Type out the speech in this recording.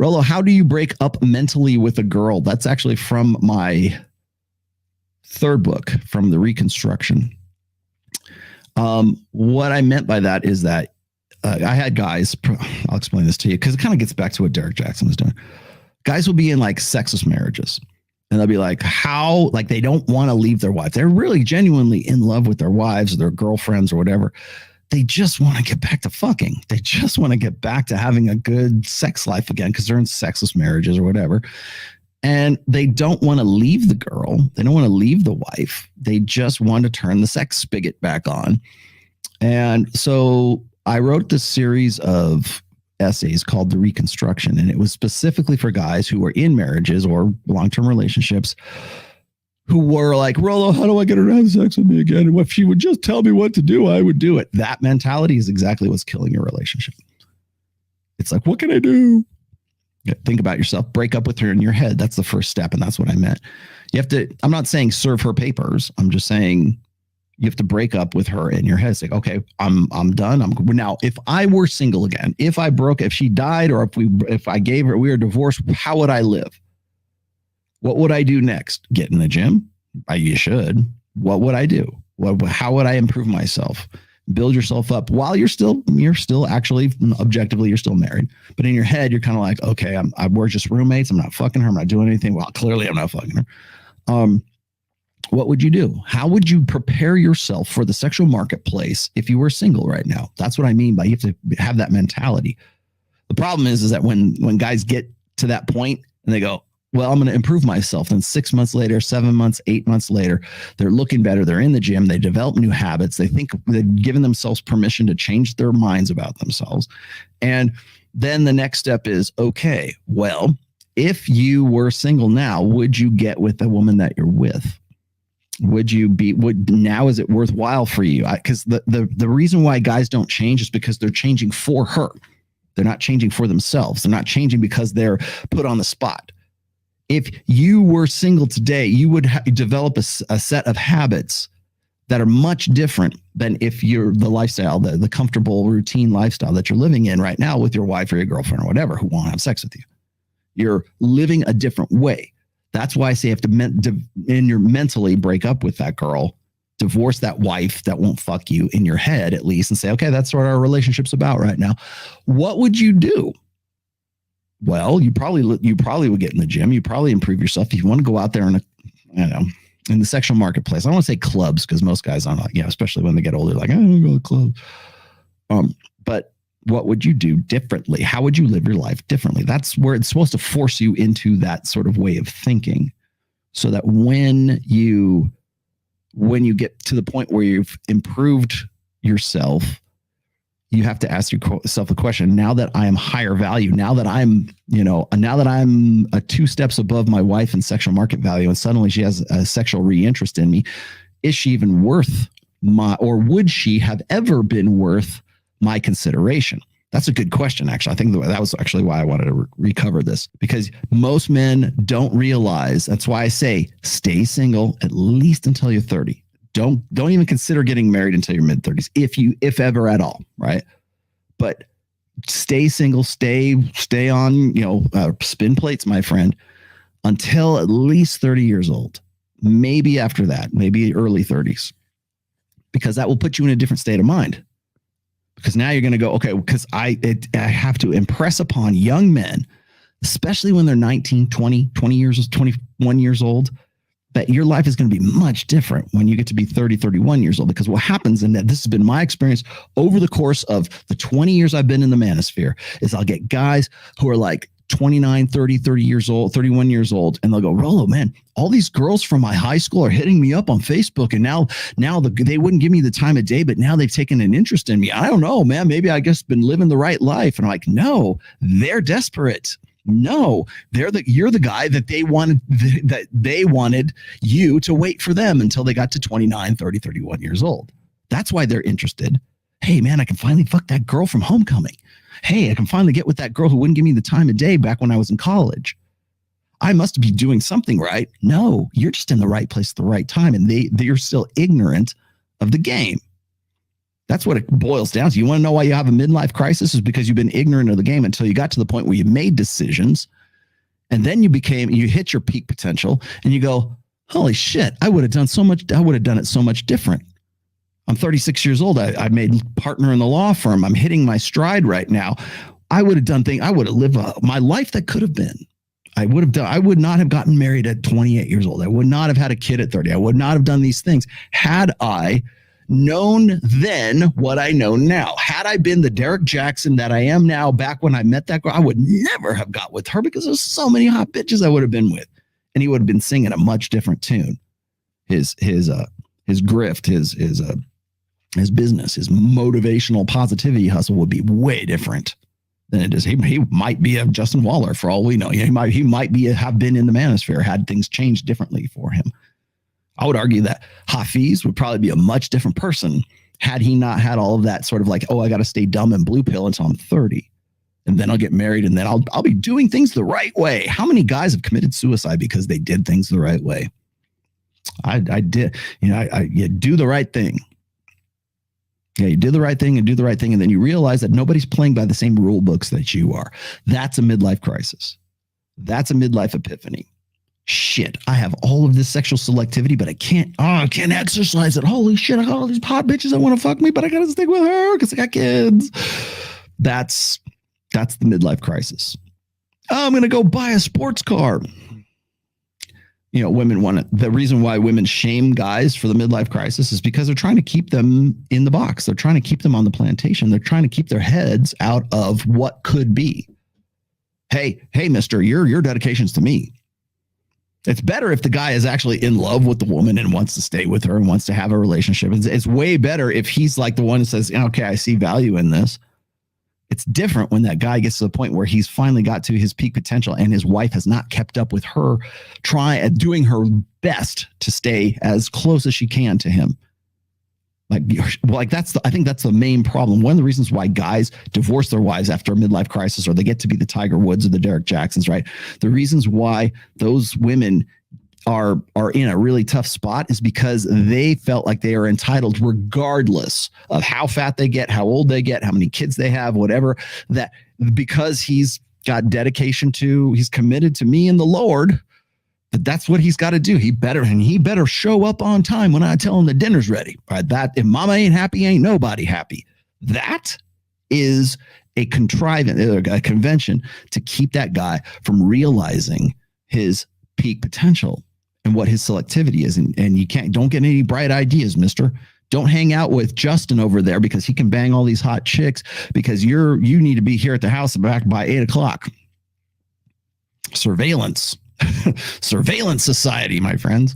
Rollo, how do you break up mentally with a girl? That's actually from my third book, from the Reconstruction. What I meant by that is that I had guys, I'll explain this to you because it kind of gets back to what Derek Jackson was doing. Guys will be in like sexless marriages and they'll be like, how, like they don't want to leave their wife. They're really genuinely in love with their wives or their girlfriends or whatever. They just want to get back to fucking. They just want to get back to having a good sex life again because they're in sexless marriages or whatever. And they don't want to leave the girl. They don't want to leave the wife. They just want to turn the sex spigot back on. And so I wrote this series of essays called The Reconstruction, and it was specifically for guys who were in marriages or long-term relationships who were like, Rollo, how do I get her to have sex with me again? And if she would just tell me what to do, I would do it. That mentality is exactly what's killing your relationship. It's like, what can I do? Think about yourself, break up with her in your head. That's the first step. And that's what I meant. You have to, I'm not saying serve her papers. I'm just saying you have to break up with her in your head. It's like, okay, I'm done. Now, if I were single again, if she died, or if I gave her, we were divorced, how would I live? What would I do next? Get in the gym? You should. What would I do? How would I improve myself? Build yourself up while you're still actually objectively, you're still married. But in your head, you're kind of like, okay, we're just roommates. I'm not fucking her. I'm not doing anything. Well, clearly I'm not fucking her. What would you do? How would you prepare yourself for the sexual marketplace if you were single right now? That's what I mean by you have to have that mentality. The problem is that when guys get to that point and they go, well, I'm going to improve myself. Then 6 months later, 7 months, 8 months later, they're looking better. They're in the gym. They develop new habits. They think they've given themselves permission to change their minds about themselves. And then the next step is, okay, well, if you were single now, would you get with the woman that you're with? Now is it worthwhile for you? Because the reason why guys don't change is because they're changing for her. They're not changing for themselves. They're not changing because they're put on the spot. If you were single today, you would develop a set of habits that are much different than if you're the lifestyle, the comfortable routine lifestyle that you're living in right now with your wife or your girlfriend or whatever who won't have sex with you. You're living a different way. That's why I say you have to mentally break up with that girl, divorce that wife that won't fuck you in your head at least, and say, okay, that's what our relationship's about right now. What would you do? Well, you probably would get in the gym. You probably improve yourself. If you want to go out there in the sexual marketplace, I don't want to say clubs because most guys aren't like, especially when they get older, like, I don't go to clubs. But what would you do differently? How would you live your life differently? That's where it's supposed to force you into that sort of way of thinking, so that when you get to the point where you've improved yourself, you have to ask yourself the question, now that I am higher value, now that I'm 2 steps above my wife in sexual market value, and suddenly she has a sexual reinterest in me, is she even worth or would she have ever been worth my consideration? That's a good question, actually. I think that was actually why I wanted to recover this, because most men don't realize. That's why I say stay single at least until you're 30. Don't even consider getting married until your mid-30s, if ever at all, right? But stay single, stay on, spin plates, my friend, until at least 30 years old. Maybe after that, maybe early 30s, because that will put you in a different state of mind. Because now you're going to go, okay, because I have to impress upon young men, especially when they're 19, 20 years, 21 years old, that your life is going to be much different when you get to be 30, 31 years old. Because what happens, and this has been my experience over the course of the 20 years I've been in the manosphere, is I'll get guys who are like 29, 30 years old, 31 years old. And they'll go, Rollo, man, all these girls from my high school are hitting me up on Facebook. And now they wouldn't give me the time of day, but now they've taken an interest in me. I don't know, man, maybe I just been living the right life. And I'm like, no, they're desperate. No, you're the guy that they wanted you to wait for them until they got to 29, 30, 31 years old. That's why they're interested. Hey, man, I can finally fuck that girl from homecoming. Hey, I can finally get with that girl who wouldn't give me the time of day back when I was in college. I must be doing something right. No, you're just in the right place at the right time. And they're still ignorant of the game. That's what it boils down to. You want to know why you have a midlife crisis? Is because you've been ignorant of the game until you got to the point where you made decisions, and then you hit your peak potential, and you go, holy shit, I would have done it so much different. I'm 36 years old. I made partner in the law firm. I'm hitting my stride right now. I would have lived my life that could have been. I would not have gotten married at 28 years old. I would not have had a kid at 30. I would not have done these things had I known then what I know now. Had I been the Derek Jackson that I am now, back when I met that girl, I would never have got with her because there's so many hot bitches I would have been with. And he would have been singing a much different tune. His grift, his business, his motivational positivity hustle would be way different than it is. He might be a Justin Waller for all we know. He might have been in the manosphere had things changed differently for him. I would argue that Hafiz would probably be a much different person had he not had all of that sort of like, oh, I got to stay dumb and blue pill until I'm 30. And then I'll get married and then I'll be doing things the right way. How many guys have committed suicide because they did things the right way? I did. You do the right thing. Yeah, you did the right thing and do the right thing. And then you realize that nobody's playing by the same rule books that you are. That's a midlife crisis. That's a midlife epiphany. Shit, I have all of this sexual selectivity, but I can't exercise it. Holy shit, I got all these hot bitches that want to fuck me, but I got to stick with her because I got kids. That's the midlife crisis. I'm going to go buy a sports car. Women want it. The reason why women shame guys for the midlife crisis is because they're trying to keep them in the box. They're trying to keep them on the plantation. They're trying to keep their heads out of what could be. Hey, mister, your dedication's to me. It's better if the guy is actually in love with the woman and wants to stay with her and wants to have a relationship. It's way better if he's like the one who says, okay, I see value in this. It's different when that guy gets to the point where he's finally got to his peak potential and his wife has not kept up with her, doing her best to stay as close as she can to him. I think that's the main problem. One of the reasons why guys divorce their wives after a midlife crisis, or they get to be the Tiger Woods or the Derek Jacksons, right? The reasons why those women are in a really tough spot is because they felt like they are entitled, regardless of how fat they get, how old they get, how many kids they have, whatever, that because he's got dedication he's committed to me and the Lord, that's what he's got to do. He better show up on time when I tell him the dinner's ready. Right? That if mama ain't happy, ain't nobody happy. That is a convention to keep that guy from realizing his peak potential and what his selectivity is. And don't get any bright ideas, mister. Don't hang out with Justin over there because he can bang all these hot chicks because you need to be here at the house back by 8:00. Surveillance society, my friends.